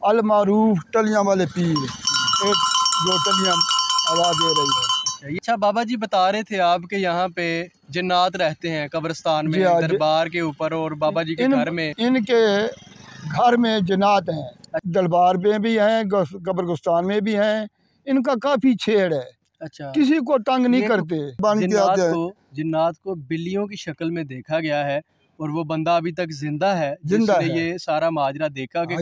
अलमारूफ टलियां वाले पीर, एक जो टलियां आवाज़ दे रही है। अच्छा बाबा जी बता रहे थे आप कि यहाँ पे जिन्नात रहते हैं कब्रिस्तान में, दरबार के ऊपर और बाबा जी के घर में। इनके घर में जिन्नात हैं, दरबार में भी हैं, कब्रिस्तान में भी हैं। इनका काफ़ी छेड़ है। अच्छा, किसी को तंग नहीं करते। जिन्नात को बिल्लियों की शक्ल में देखा गया है और वो बंदा अभी तक जिंदा है जिसने ये सारा माजरा देखा कि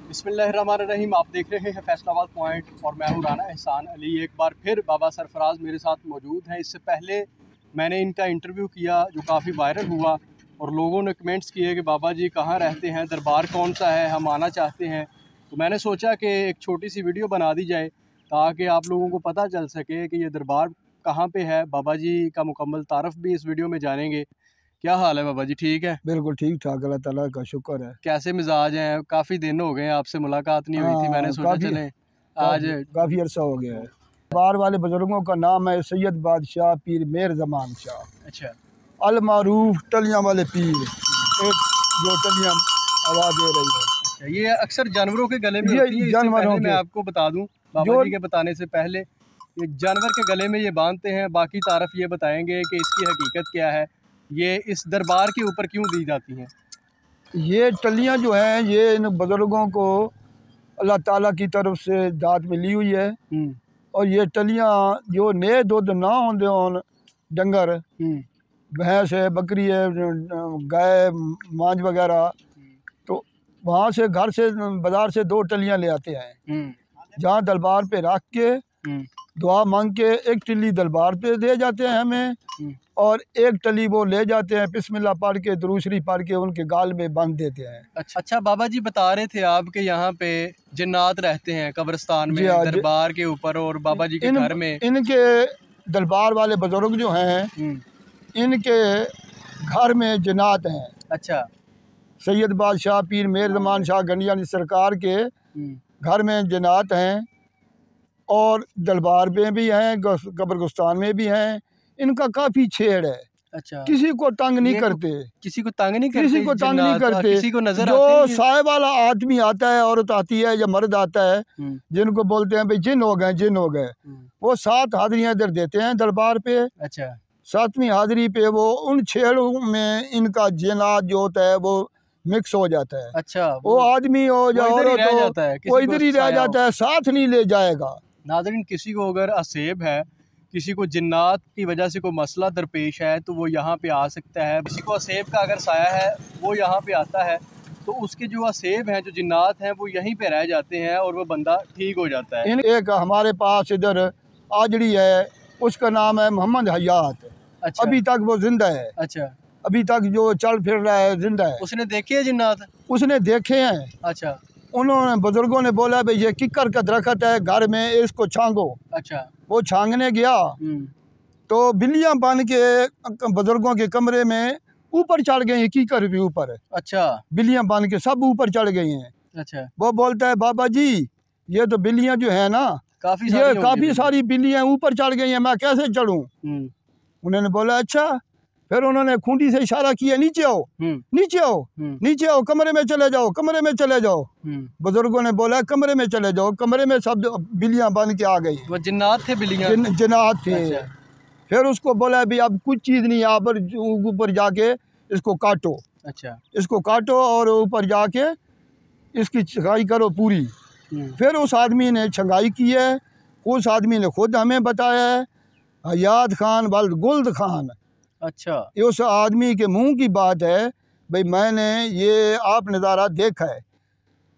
बिस्मिल्लाहिर्रहमानिर्रहीम। आप देख रहे हैं फैसलाबाद पॉइंट और मैं हूँ राना एहसान अली। एक बार फिर बाबा सरफराज मेरे साथ मौजूद हैं। इससे पहले मैंने इनका इंटरव्यू किया जो काफ़ी वायरल हुआ और लोगों ने कमेंट्स किए कि बाबा जी कहाँ रहते हैं, दरबार कौन सा है, हम आना चाहते हैं। तो मैंने सोचा कि एक छोटी सी वीडियो बना दी जाए ताकि आप लोगों को पता चल सके कि ये दरबार कहाँ पे है। बाबा जी का मुकम्मल तारफ़ भी इस वीडियो में जानेंगे। क्या हाल है बाबा जी? ठीक है, बिल्कुल ठीक ठाक, अल्लाह ताला का शुक्र है। कैसे मिजाज हैं? काफ़ी दिन हो गए आपसे मुलाकात नहीं हुई थी, मैंने सोचा चलें आज काफ़ी अर्सा हो गया है। दरबार वाले बुजुर्गों का नाम है सैयद बादशाह पीर मेर ज़मान शाह। अच्छा, अलमारूफ टलियां वाले पीर, एक जो टलियां आवाज़ दे रही है। अच्छा, ये अक्सर जानवरों के गले में होती है। जानवरों मैं आपको बता दूं, बाबा जी के बताने से पहले ये जानवर के गले में ये बांधते हैं। बाकी तारफ़ ये बताएंगे कि इसकी हकीकत क्या है, ये इस दरबार के ऊपर क्यों दी जाती हैं। ये टलियां जो हैं ये इन बुजुर्गों को अल्लाह ताला की तरफ से दात मिली हुई है। और ये टलियां जो नए दुध ना होंदे होन, डंगर भैंस है, बकरी है, गाय, मांझ वगैरह, तो वहाँ से घर से बाज़ार से 2 टलियां ले आते हैं। जहाँ दरबार पे रख के दुआ मांग के एक टली दरबार पे दे जाते हैं हमें और एक टली वो ले जाते हैं, बिस्मिल्लाह पढ़ के दुरूद शरीफ पढ़ के उनके गाल में बांध देते हैं। अच्छा बाबा जी बता रहे थे आप कि यहाँ पे जिन्नात रहते हैं कब्रिस्तान में, दरबार के ऊपर और बाबा जी के घर में। इनके दरबार वाले बुजुर्ग जो हैं इनके घर में जिन्नात हैं। अच्छा, सैयद बादशाह पीर मेर ज़मान शाह गंडिया सरकार के घर में जिन्नात हैं और दरबार में भी हैं, कब्रिस्तान में भी हैं। इनका काफ़ी छेड़ है। अच्छा, किसी को तंग नहीं करते, किसी को तंग नहीं करते, किसी को तंग नहीं करते। किसी को नजर जो साय वाला आदमी आता है, औरत आती है या मर्द आता है, जिनको बोलते हैं भाई जिन हो गए, जिन हो गए, वो 7 हाजिरियाँ इधर देते हैं दरबार पे। अच्छा, 7वीं हाजिरी पे वो उन छेड़ों में इनका जिन्नात जो होता है वो मिक्स हो जाता है। अच्छा, वो आदमी हो या औरत हो, वो इधर ही रह जाता है, साथ नहीं ले जाएगा। नाज़रीन, किसी को अगर असेब है, किसी को जिन्नात की वजह से कोई मसला दरपेश है तो वो यहाँ पे आ सकता है। किसी को असेब का अगर साया है वो यहाँ पे आता है तो उसके जो असेब हैं, जो जिन्नात हैं, वो यहीं पे रह जाते हैं और वो बंदा ठीक हो जाता है। एक हमारे पास इधर आजड़ी है, उसका नाम है मोहम्मद हयात। अच्छा, अभी तक वो जिंदा है। अच्छा, अभी तक जो चल फिर रहा है, जिंदा है। उसने देखे है जिन्नात? उसने देखे हैं। अच्छा, उन्होंने बुजुर्गों ने बोला भाई ये किक्कर का दरख्त है घर में, इसको छांगो। अच्छा, वो छांगने गया तो बिल्लियां बन के बुजुर्गों के कमरे में ऊपर चढ़ गई, कीकर भी ऊपर। अच्छा, बिल्लियां बन के सब ऊपर चढ़ गई हैं। अच्छा, वो बोलता है बाबा जी ये तो बिल्लियां जो है ना, काफी सारी बिल्लियां ऊपर चढ़ गई हैं, मैं कैसे चढ़ूं? उन्होंने बोला अच्छा। फिर उन्होंने खूंटी से इशारा किया, नीचे आओ, नीचे आओ, नीचे आओ, कमरे में चले जाओ, कमरे में चले जाओ। बुजुर्गों ने बोला कमरे में चले जाओ। कमरे में सब बिल्लियां बन के आ गई। वो जिन्नात थे, बिल्लियां जिन्नात थे। अच्छा। फिर उसको बोला भी अब कुछ चीज़ नहीं, यहाँ पर ऊपर जाके इसको काटो। अच्छा, इसको काटो और ऊपर जाके इसकी छंगाई करो पूरी। फिर उस आदमी ने छंगाई की है। उस आदमी ने खुद हमें बताया है, हयात खान वल्द गुल्द खान। अच्छा, ये उस आदमी के मुंह की बात है भाई, मैंने ये आप नज़ारा देखा है।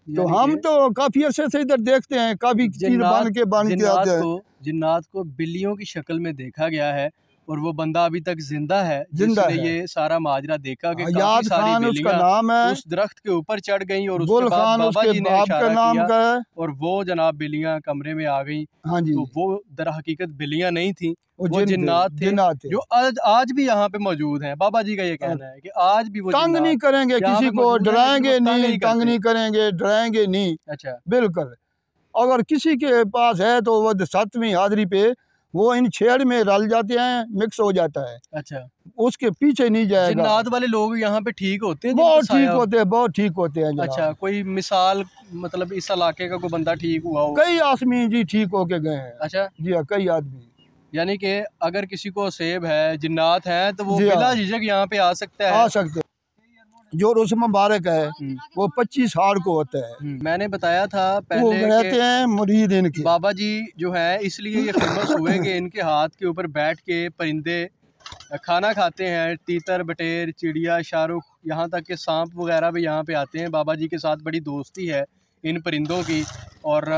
तो हम तो काफ़ी अर्से से इधर देखते हैं, काफ़ी चीज़ बन के आते हैं। जिन्नात को बिल्लियों की शक्ल में देखा गया है और वो बंदा अभी तक जिंदा है, जिसने ये सारा माजरा देखा कि काफी सारी उसका नाम है, उस दरख्त के ऊपर चढ़ गई और उसके बाद बाबा जी ने इशारा किया और वो जनाब बिल्लियां कमरे में आ गई। हाँ जी, तो वो दर हकीकत बिल्लियां नहीं थी, वो जिन्नात थे जो आज भी यहाँ पे मौजूद हैं। बाबा जी का ये कहना है कि आज भी वो तंग नहीं करेंगे, किसी को डराएंगे नहीं, तंग नहीं करेंगे, डराएंगे नहीं। अच्छा, बिल्कुल। अगर किसी के पास है तो वो 7वीं हाजिरी पे वो इन छेड़ में रल जाते हैं, मिक्स हो जाता है। अच्छा, उसके पीछे नहीं जाएगा। जिन्नात वाले लोग यहाँ पे ठीक होते हैं? बहुत ठीक होते हैं, बहुत ठीक होते हैं जनाब। अच्छा, कोई मिसाल मतलब इस इलाके का कोई बंदा ठीक हुआ हो? कई आदमी जी ठीक होके गए हैं। अच्छा जी हाँ, कई आदमी। यानी कि अगर किसी को सेब है, जिन्नात है, तो वो जी हाँ। बिला झिझक यहाँ पे आ सकता है। आ सकते हैं। जो रोज़ मुबारक है वो 25 हाड़ को होता है। मैंने बताया था वो पहले रहते हैं मुरीद इनके। बाबा जी जो है इसलिए ये फेमस हुए कि इनके हाथ के ऊपर बैठ के परिंदे खाना खाते हैं। तीतर, बटेर, चिड़िया, शाहरुख, यहाँ तक कि सांप वगैरह भी यहाँ पे आते हैं। बाबा जी के साथ बड़ी दोस्ती है इन परिंदों की। और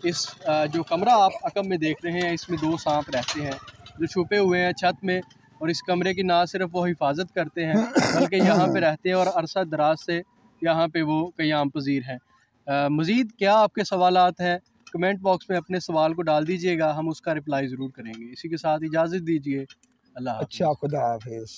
इस जो कमरा आप अकम में देख रहे हैं, इसमें 2 सांप रहते हैं जो छुपे हुए हैं छत में। और इस कमरे की ना सिर्फ वो हिफाजत करते हैं बल्कि यहाँ पे रहते हैं और अरसा दराज से यहाँ पे वो क़याम पज़ीर हैं। मज़ीद क्या आपके सवालात हैं, कमेंट बॉक्स में अपने सवाल को डाल दीजिएगा, हम उसका रिप्लाई ज़रूर करेंगे। इसी के साथ इजाज़त दीजिए। अल्लाह हाफ़िज़। अच्छा, खुदा हाफिज़।